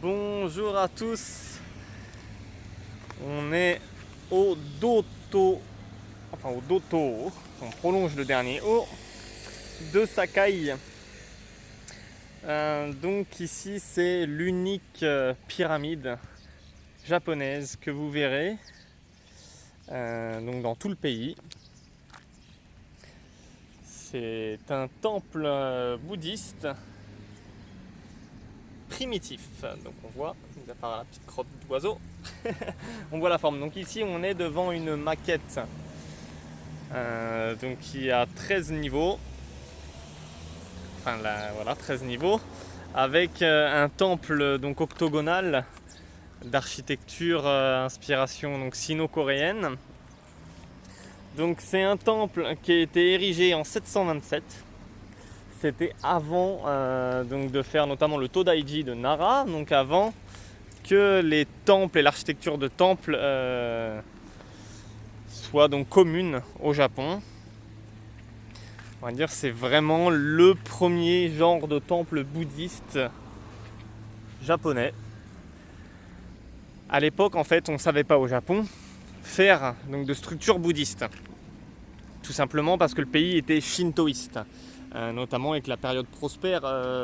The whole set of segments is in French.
Bonjour à tous, on est au Doto, au Doto, on prolonge le dernier O de Sakai. Donc ici c'est l'unique pyramide japonaise que vous verrez donc dans tout le pays. C'est un temple bouddhiste primitif, donc on voit, mis à part la petite crotte d'oiseau, on voit la forme. Donc ici on est devant une maquette donc qui a 13 niveaux, voilà 13 niveaux, avec un temple donc octogonal d'architecture inspiration donc sino-coréenne. Donc c'est un temple qui a été érigé en 727. C'était avant donc de faire notamment le Todaiji de Nara, donc avant que les temples et l'architecture de temples soient donc communes au Japon. On va dire c'est vraiment le premier genre de temple bouddhiste japonais. À l'époque, en fait, on ne savait pas au Japon faire donc de structure bouddhiste. Tout simplement parce que le pays était shintoïste. Notamment avec la période prospère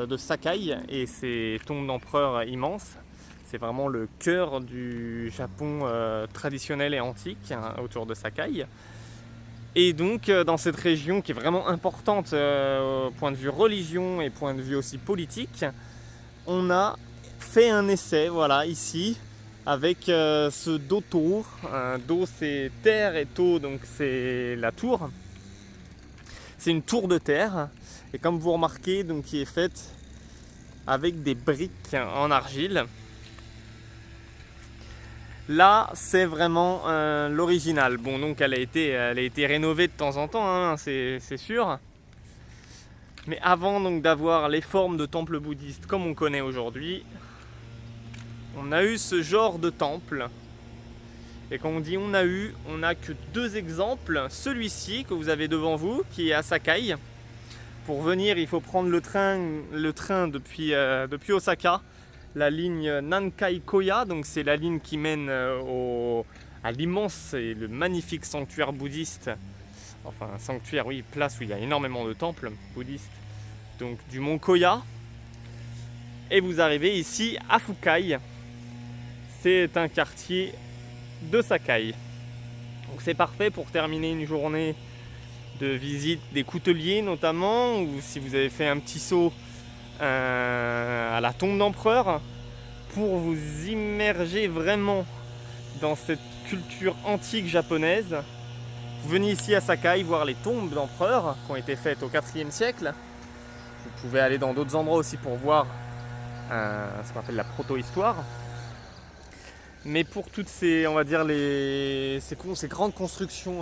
de Sakai et ses tombes d'empereurs immenses. C'est vraiment le cœur du Japon traditionnel et antique autour de Sakai. Et donc dans cette région qui est vraiment importante au point de vue religion et point de vue aussi politique, on a fait un essai, voilà, ici, avec ce Do-to. Do c'est terre et to donc c'est la tour. C'est une tour de terre et comme vous remarquez donc qui est faite avec des briques en argile. Là c'est vraiment l'original. Bon donc elle a été rénovée de temps en temps, hein, c'est sûr. Mais avant donc d'avoir les formes de temples bouddhistes comme on connaît aujourd'hui, on a eu ce genre de temple. Et quand on dit on a que deux exemples. Celui-ci que vous avez devant vous, qui est à Sakai. Pour venir, il faut prendre le train depuis Osaka, la ligne Nankai-Koya. Donc c'est la ligne qui mène à l'immense et le magnifique sanctuaire bouddhiste. Enfin, un sanctuaire, oui, place où il y a énormément de temples bouddhistes. Donc du mont Koya. Et vous arrivez ici à Fukai. C'est un quartier de Sakai. Donc c'est parfait pour terminer une journée de visite des couteliers notamment, ou si vous avez fait un petit saut à la tombe d'empereur, pour vous immerger vraiment dans cette culture antique japonaise. Vous venez ici à Sakai voir les tombes d'empereurs qui ont été faites au 4e siècle. Vous pouvez aller dans d'autres endroits aussi pour voir ce qu'on appelle la proto-histoire. Mais pour toutes ces, on va dire, ces grandes constructions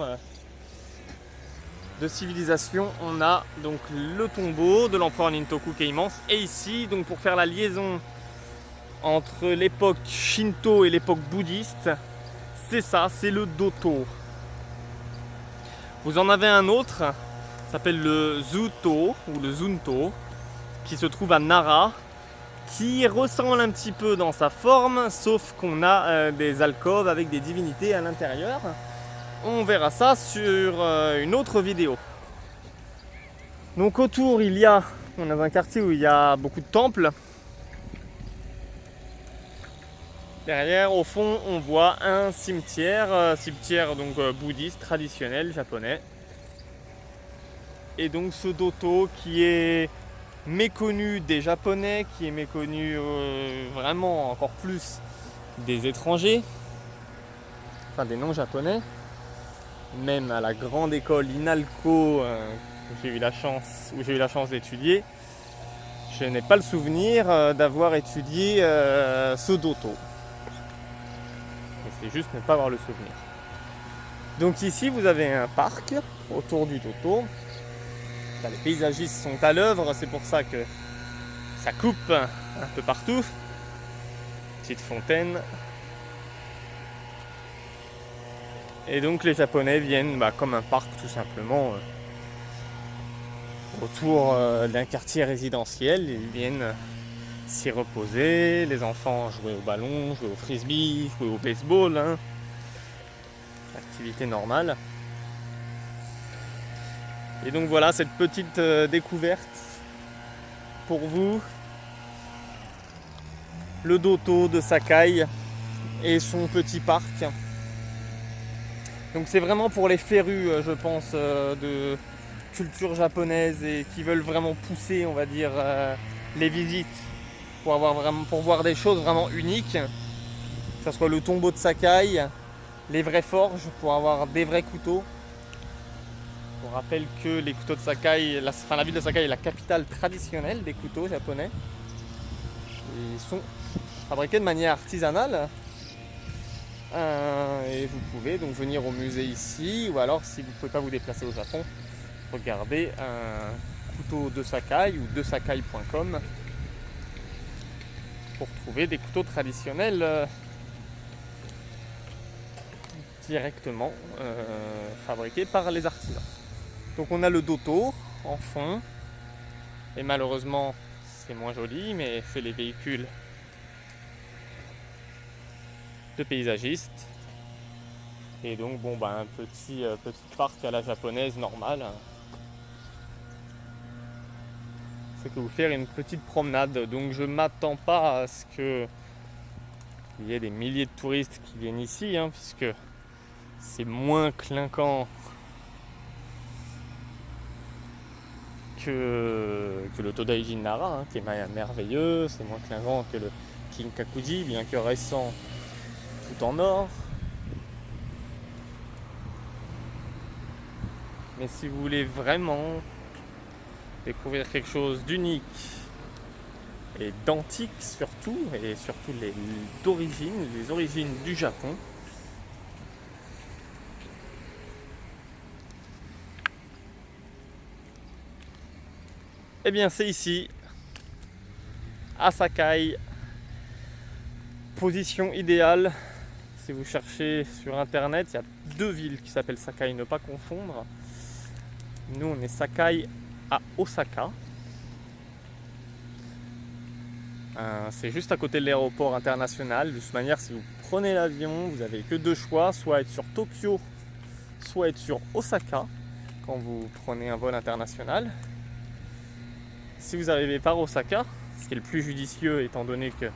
de civilisation, on a donc le tombeau de l'empereur Nintoku qui est immense. Et ici, donc pour faire la liaison entre l'époque Shinto et l'époque bouddhiste, c'est ça, c'est le Doto. Vous en avez un autre, ça s'appelle le Zuto ou le Zunto, qui se trouve à Nara, qui ressemble un petit peu dans sa forme, sauf qu'on a des alcôves avec des divinités à l'intérieur. On verra ça sur une autre vidéo. Donc autour, on a un quartier où il y a beaucoup de temples. Derrière, au fond, on voit un cimetière, donc bouddhiste traditionnel japonais. Et donc ce Doto qui est méconnu des Japonais, qui est méconnu vraiment encore plus des étrangers, enfin des non-japonais, même à la grande école Inalco où j'ai eu la chance d'étudier, je n'ai pas le souvenir d'avoir étudié ce Doto. Et c'est juste ne pas avoir le souvenir. Donc ici vous avez un parc autour du Doto. Là, les paysagistes sont à l'œuvre, c'est pour ça que ça coupe un peu partout. Petite fontaine. Et donc les Japonais viennent comme un parc tout simplement autour d'un quartier résidentiel. Ils viennent s'y reposer, les enfants jouer au ballon, jouer au frisbee, jouer au baseball, hein. Activité normale. Et donc voilà cette petite découverte pour vous, le Doto de Sakai et son petit parc. Donc c'est vraiment pour les férus, je pense, de culture japonaise et qui veulent vraiment pousser, on va dire, les visites pour voir des choses vraiment uniques, que ce soit le tombeau de Sakai, les vraies forges pour avoir des vrais couteaux. On rappelle que les couteaux de Sakai, la ville de Sakai est la capitale traditionnelle des couteaux japonais. Ils sont fabriqués de manière artisanale. Et vous pouvez donc venir au musée ici, ou alors si vous ne pouvez pas vous déplacer au Japon, regardez un couteau de Sakai ou desakai.com pour trouver des couteaux traditionnels directement fabriqués par les artisans. Donc on a le Doto en fond, et malheureusement c'est moins joli, mais c'est les véhicules de paysagistes. Et donc bon un petit parc à la japonaise normal. C'est que vous faire une petite promenade. Donc je m'attends pas à ce que il y ait des milliers de touristes qui viennent ici, hein, puisque c'est moins clinquant que le Todaijin Nara, hein, qui est merveilleux. C'est moins clinquant que le Kinkakuji, bien que récent, tout en or. Mais si vous voulez vraiment découvrir quelque chose d'unique et d'antique surtout, et surtout les origines du Japon, eh bien c'est ici, à Sakai. Position idéale, si vous cherchez sur internet, il y a 2 villes qui s'appellent Sakai, ne pas confondre. Nous on est Sakai à Osaka. C'est juste à côté de l'aéroport international. De toute manière, si vous prenez l'avion, vous n'avez que 2 choix, soit être sur Tokyo, soit être sur Osaka quand vous prenez un vol international. Si vous arrivez par Osaka, ce qui est le plus judicieux étant donné que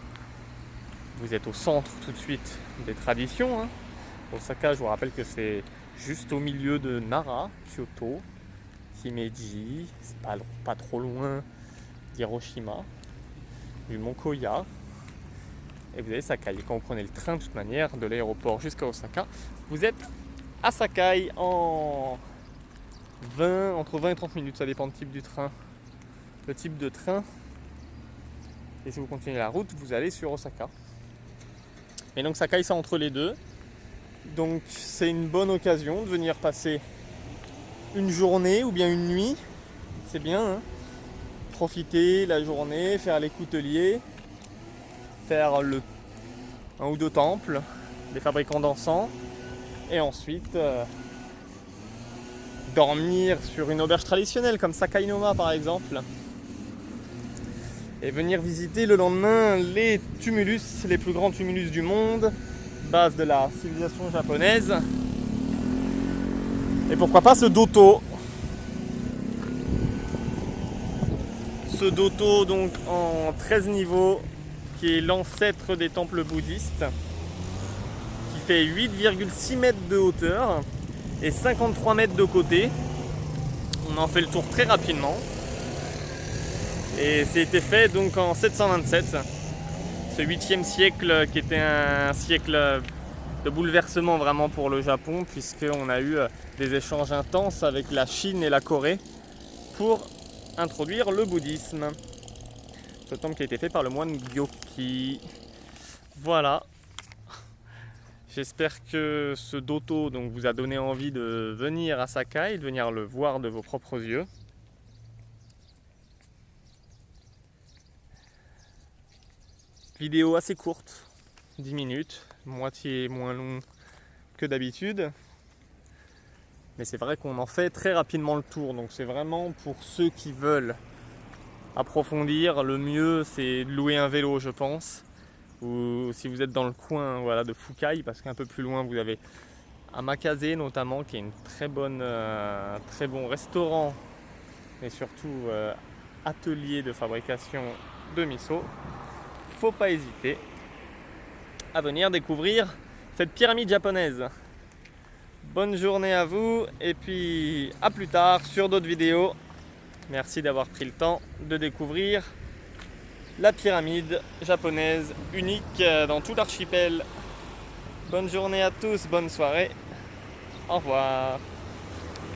vous êtes au centre tout de suite des traditions, hein. Osaka, je vous rappelle que c'est juste au milieu de Nara, Kyoto, Himeji, c'est pas trop loin d'Hiroshima, du mont Koya, et vous avez Sakai. Et quand vous prenez le train de toute manière de l'aéroport jusqu'à Osaka, vous êtes à Sakai en entre 20 et 30 minutes, ça dépend du type du train, le type de train. Et si vous continuez la route, vous allez sur Osaka. Et donc Sakai, c'est entre les deux. Donc c'est une bonne occasion de venir passer une journée ou bien une nuit. C'est bien, hein. Profiter la journée, faire les couteliers, faire un ou 2 temples, des fabricants d'encens, et ensuite dormir sur une auberge traditionnelle comme Sakainoma par exemple, et venir visiter le lendemain les tumulus, les plus grands tumulus du monde, base de la civilisation japonaise, et pourquoi pas ce Doto. Ce Doto donc en 13 niveaux, qui est l'ancêtre des temples bouddhistes, qui fait 8,6 mètres de hauteur et 53 mètres de côté. On en fait le tour très rapidement. Et c'était fait donc en 727, ce 8e siècle qui était un siècle de bouleversement vraiment pour le Japon, puisqu'on a eu des échanges intenses avec la Chine et la Corée pour introduire le bouddhisme. Ce temple qui a été fait par le moine Gyoki. Voilà. J'espère que ce Doto donc, vous a donné envie de venir à Sakai, de venir le voir de vos propres yeux. Vidéo assez courte, 10 minutes, moitié moins long que d'habitude. Mais c'est vrai qu'on en fait très rapidement le tour, donc c'est vraiment pour ceux qui veulent approfondir, le mieux c'est de louer un vélo, je pense. Ou si vous êtes dans le coin, voilà, de Foucaille, parce qu'un peu plus loin vous avez Amakase notamment, qui est une très bon restaurant, mais surtout atelier de fabrication de miso. Faut pas hésiter à venir découvrir cette pyramide japonaise. Bonne journée à vous et puis à plus tard sur d'autres vidéos. Merci d'avoir pris le temps de découvrir la pyramide japonaise unique dans tout l'archipel. Bonne journée à tous, bonne soirée. Au revoir.